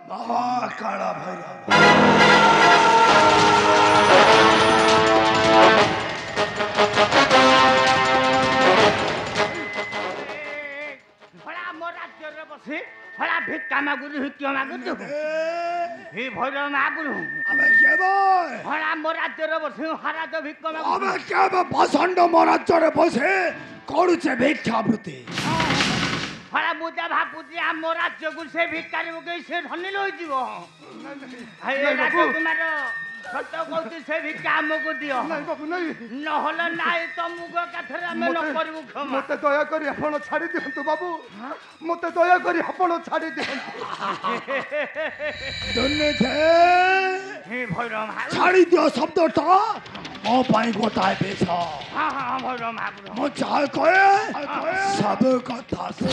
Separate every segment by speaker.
Speaker 1: महाकाला भैरव
Speaker 2: भला मोरा चोर बसे भला भिक्का मागुरु हिक्यो मागुरु हे भैरव मागुरु
Speaker 1: अबे के भाई
Speaker 2: भला मोरा चोर बसे हरा तो भिक्का मागुरु
Speaker 1: अबे के बे पाषांड मोरा चोर बसे करूचे भिक्षा वृत्ति
Speaker 2: भला मुदा भापुजी आ मोरा चोगु से भिकारी मगे से धनी लई जीवो हे राजकुमार सत कहती से भिक्षा हमको दियो
Speaker 3: नहीं बाबू नहीं
Speaker 2: नहले नाई तो मुग कथरे हम न करबु क्षमा
Speaker 3: मते दया करी आपण छाड़ी दियंतु बाबू मते दया करी आपण छाड़ी दियंतु
Speaker 1: धन्य थे
Speaker 2: हे भैरव
Speaker 1: छाड़ी दियो शब्दटा मो पाई गोटाए बेछ
Speaker 2: हां हां भैरव महापुर
Speaker 1: मो चाह कहे सब कथा से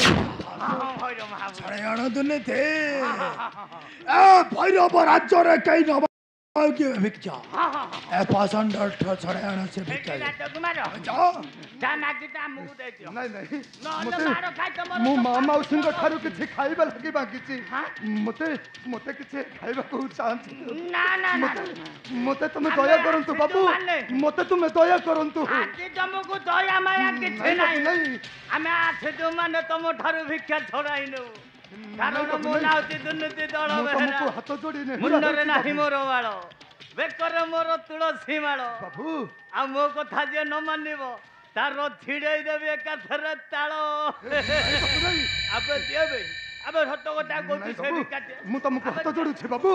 Speaker 2: हां भैरव महापुर
Speaker 1: छड़े आना धन्य थे ए भैरव राज्य रे कई न के भिक्षा ए पाषांड छड़े आना से भिक्षा
Speaker 2: राजकुमार
Speaker 1: जाओ
Speaker 2: जाना किता मुग दे दियो
Speaker 3: नहीं नहीं
Speaker 2: मते मारो खाइ त
Speaker 3: मु मामा उसिंग ठारू किछि खाइबा लागि बाकीछि मते मते किछि खाइबा को चाहन्छ
Speaker 2: ना ना ना
Speaker 3: मते तुम दया करंतु बाबू मते तुम दया करंतु
Speaker 2: आके तुमको दया माया किछि नाही आमे आछे तो माने तुम ठारू भिक्षा छड़ाइनो कारण मो नाउती दुनुती दळ बेहरा
Speaker 3: तुमको हाथ जोड़ी ने
Speaker 2: मुंडरे नाही मोर बाळ बेकर मोर तुळसी माळ
Speaker 3: बाबू
Speaker 2: आ मो कथा जे न मानिबो तार छिड़ाई देबे एकाथरे ताळ आबे देबे आबे सत कथा कहती से भिक्षा
Speaker 3: मु तुमको हाथ जोड़ू छी बाबू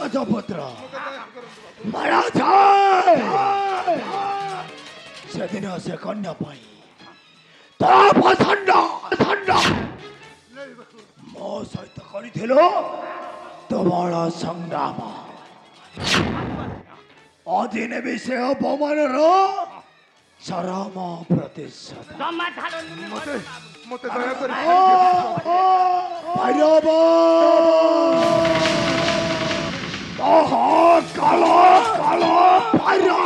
Speaker 1: राजपुत्र महाराज सेदिन से कन्या पाई पाषांड मो सहित करिथिलो तुमर संग्राम अधीन विषय अपमानर चरम प्रतिशोध
Speaker 3: मते मते दया करी
Speaker 1: भैरव कालो कालो भैरव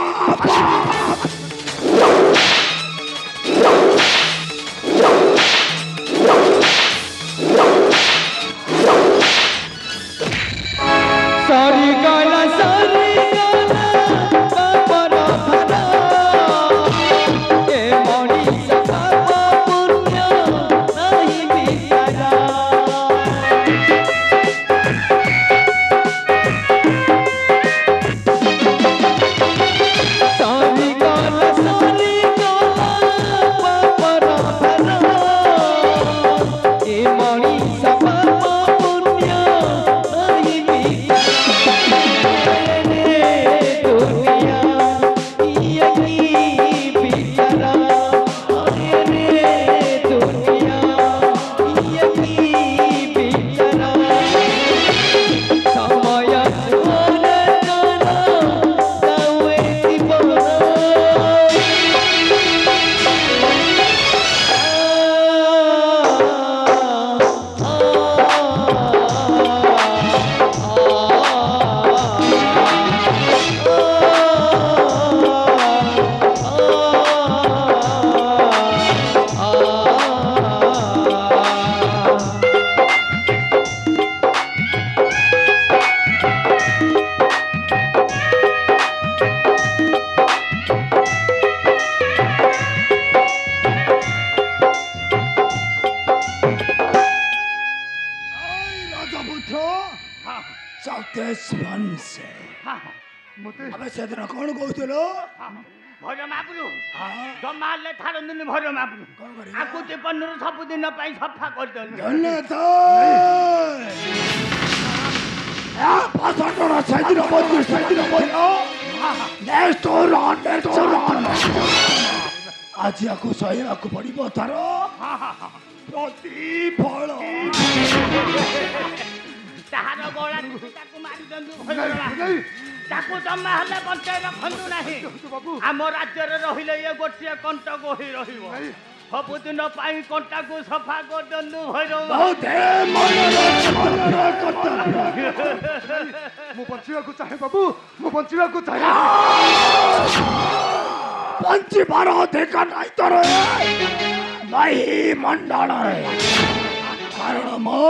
Speaker 4: सारी गाला बाबर भरा ए मणि सखा पुण्य नहीं बिचारा सारी गाला बाबर भरा ए मणि सखा पुण्य नहीं
Speaker 3: मते
Speaker 1: अबे सेदिन कौन कहथिलो
Speaker 2: भैर महापुरु जमाले ठारंदुनी भैर महापुरु
Speaker 1: कौन करी
Speaker 2: आकु जीवनरु सब दिन पई सफा कर देलु
Speaker 1: धन्यवाद ପାଷଣ୍ଡର ସେଇଦିନ ମଧ୍ୟ ନେକ୍ସଟ ରନ୍ ଆଜି ଆକୁ ସହିବାକୁ ପଡ଼ିବ ତାର ପ୍ରତିଫଳ।
Speaker 2: ତାହାର ଗଳା ତାକୁ ମାରି ଦିଅନ୍ତୁ ଭୈରବା। ତାକୁ ଜମା ହେଲେ ବଞ୍ଚାଇ ରଖନ୍ତୁ ନାହିଁ। ଆମ ରାଜ୍ୟରେ ରହିଲେ ଇଏ ଗୋଟିଏ କଣ୍ଟକ ହୋଇ ରହିବ। ସବୁଦିନ ପାଇଁ କଣ୍ଟାକୁ ସଫା କରିଦିଅନ୍ତୁ ଭୈରବା।
Speaker 3: ମୁଁ ବଞ୍ଚିବାକୁ ଚାହେଁ ବାବୁ, ମୁଁ ବଞ୍ଚିବାକୁ ଚାହେଁ।
Speaker 1: ବଞ୍ଚିବାର ଅଧିକାର ନାହିଁ ତୋର ଏହି ମଣ୍ଡଳରେ। କାରଣ ମୋ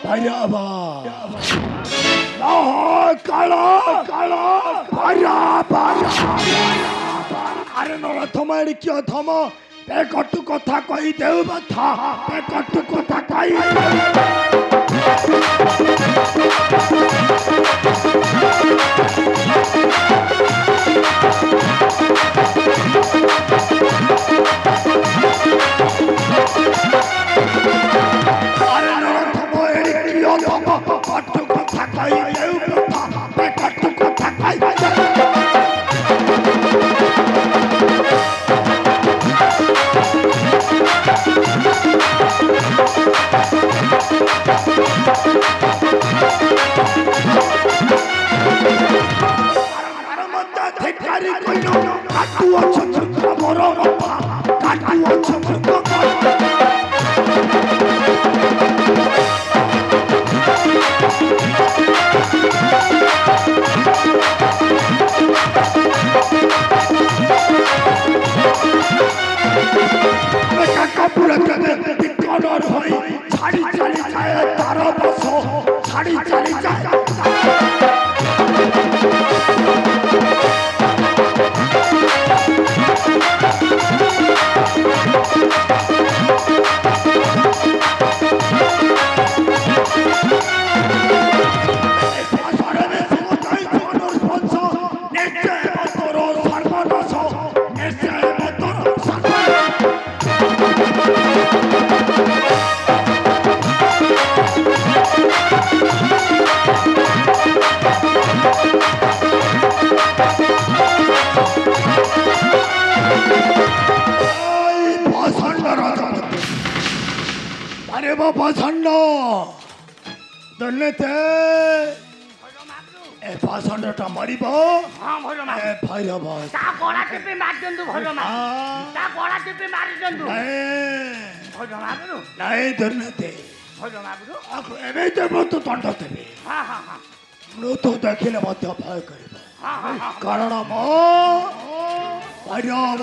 Speaker 1: ଭୈରବ କାଳ ଆରେ ନରଥମ ଏଣିକି ଅଥମ କଟୁ କଥା କହିଦେଉ କଥା କଟୁ କଥା କହି ଆରେ ନରଥମ ଏଣିକି ଅଥମ କଟୁ କଥା କହିଦେଉ କଥା କଟୁ କଥା କହି ପାଷଣ୍ଡ ଧନ୍ୟତେ ଏ ପାଷଣ୍ଡଟା ମରିବ।
Speaker 2: ହଁ ଭୈରବା।
Speaker 1: ଏ ଭୈରବ
Speaker 2: ତା ଗଳା ଟିପି ମାରି ଦିଅନ୍ତୁ ଭୈରବା। ତା ଗଳା ଟିପି ମାରି ଦିଅନ୍ତୁ ଭୈରବା।
Speaker 1: ନାଇଁ ଧନ୍ୟତେ
Speaker 2: ଭୈରବା
Speaker 1: ଏବେ ଦେବ ତୁ ଦଣ୍ଡ ଦେବି।
Speaker 2: ହଁ ହଁ ହଁ
Speaker 1: ମୃତ୍ୟୁ ଦେଖିଲେ ମଧ୍ୟ ଭୟ କରିବ।
Speaker 2: ହଁ ହଁ ହଁ
Speaker 1: କାରଣ ମୋ ଭୈରବ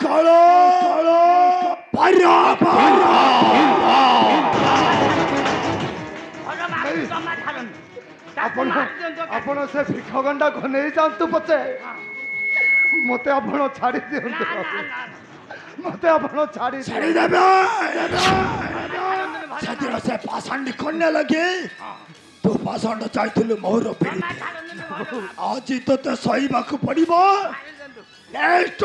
Speaker 1: କାଳ
Speaker 3: ଆପଣ ସେ ଭିଖ ଗଣ୍ଡାକୁ ନେଇ ଯାଆନ୍ତୁ ପଛେ, ମତେ ଆପଣ ଛାଡ଼ି ଦିଅନ୍ତୁ। ମତେ ଆପଣ
Speaker 1: ଛାଡ଼ିଦେବେ। ସେଦିନ ସେ ପାଷାଣ୍ଡି କନ୍ୟା ଲାଗି ତୁ ପାଷାଣ୍ଡ ଚାଇଥିଲୁ ମୋର ପିଢ଼ି। ଆଜି ତୋତେ ସହିବାକୁ ପଡ଼ିବ। ନେକ୍ସଟ